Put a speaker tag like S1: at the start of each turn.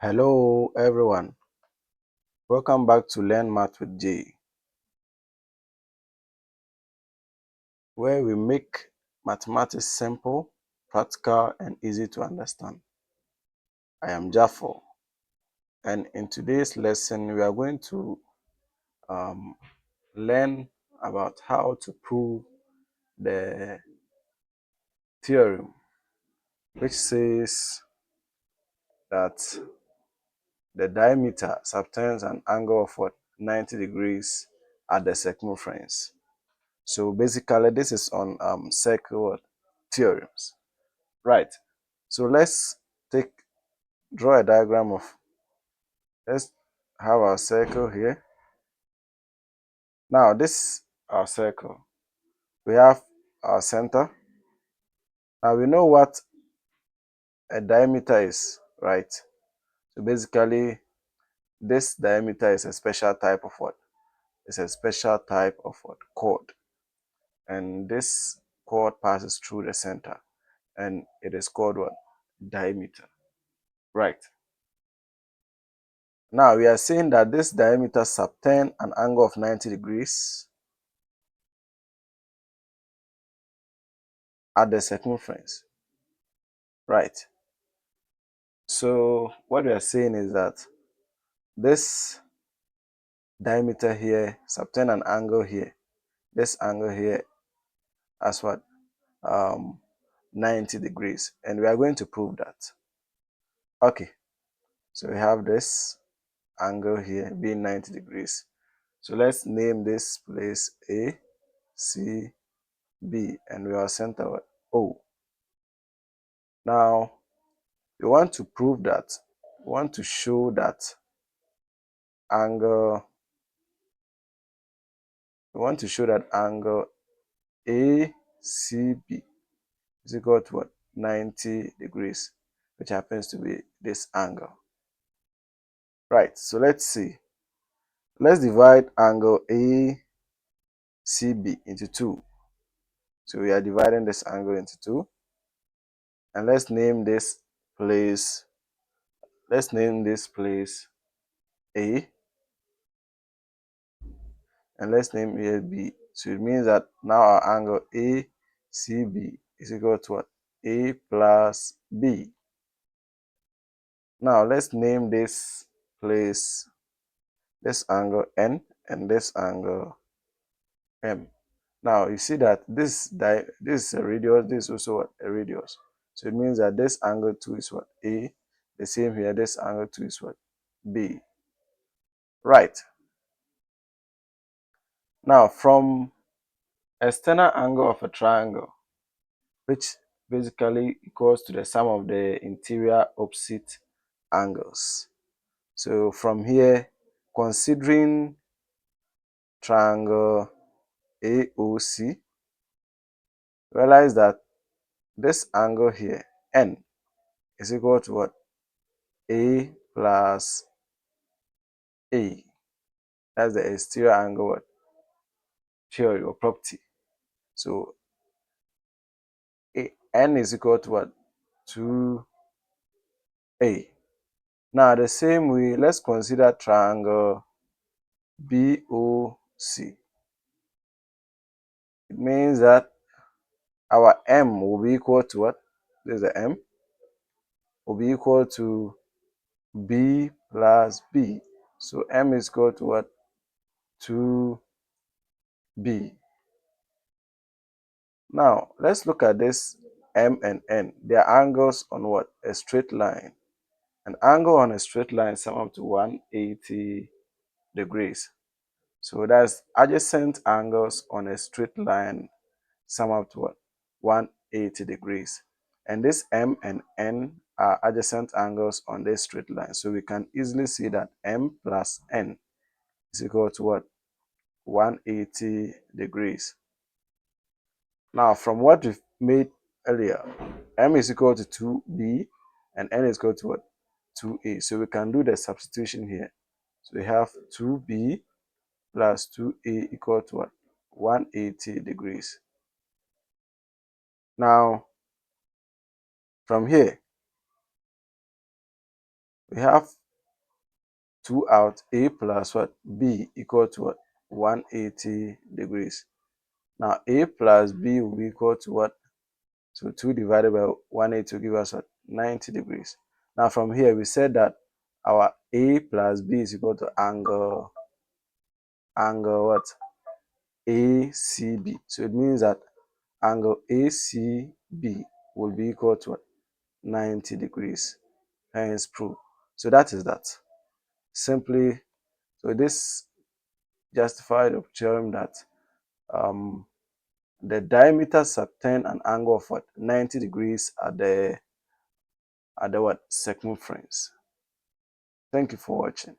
S1: Hello everyone, welcome back to Learn Math with J, where we make mathematics simple, practical and easy to understand. I am Jaffo, and in today's lesson we are going to learn about how to prove the theorem which says that the diameter subtends an angle of 90 degrees at the circumference. So basically this is on circle theorems. Right. So draw a diagram of, let's have our circle here. Now this our circle. We have our center. Now we know what a diameter is, right? So basically this diameter is a special type of what? It's a special type of what? Chord. And this chord passes through the center and it is called what? Diameter. Right. Now we are saying that this diameter subtends an angle of 90 degrees at the circumference. Right. So what we are saying is that this diameter here subtend an angle here. This angle here as what? 90 degrees. And we are going to prove that. Okay. So we have this angle here being 90 degrees. So let's name this place A, C, B, and we are center what? O. Now we want to prove that, we want to show that angle, angle ACB is equal to what? 90 degrees, which happens to be this angle. Right, so let's see. Let's divide angle ACB into 2. So we are dividing this angle into 2. And let's name this place, A, and let's name here B. So it means that now our angle ACB is equal to what? A plus B. Now let's name this place, this angle N and this angle M. Now you see that this is a radius, this is also what? A radius. So it means that this angle 2 is what? A. The same here, this angle 2 is what? B. Right. Now from external angle of a triangle, which basically equals to the sum of the interior opposite angles. So from here, considering triangle AOC, realize that this angle here, N, is equal to what? A plus A. That's the exterior angle what? Theory or property. So N is equal to what? 2A. Now the same way, let's consider triangle BOC. It means that our M will be equal to what? This is the M. Will be equal to B plus B. So M is equal to what? 2B. Now, let's look at this M and N. They are angles on what? A straight line. An angle on a straight line sum up to 180 degrees. So that's adjacent angles on a straight line sum up to what? 180 degrees. And this M and N are adjacent angles on this straight line. So we can easily see that M plus N is equal to what? 180 degrees. Now, from what we've made earlier, M is equal to 2B and N is equal to what? 2A. So we can do the substitution here. So we have 2B plus 2A equal to what? 180 degrees. Now, from here, We have 2 out, A plus what? B equal to what? 180 degrees. Now A plus B will be equal to what? So 2 divided by 180 will give us what? 90 degrees. Now from here we said that our A plus B is equal to angle what? ACB. So it means that angle ACB will be equal to what? 90 degrees. Hence proof. So that is that. Simply, so this justified the theorem that the diameter subtend an angle of what? 90 degrees at the what? Circumference. Thank you for watching.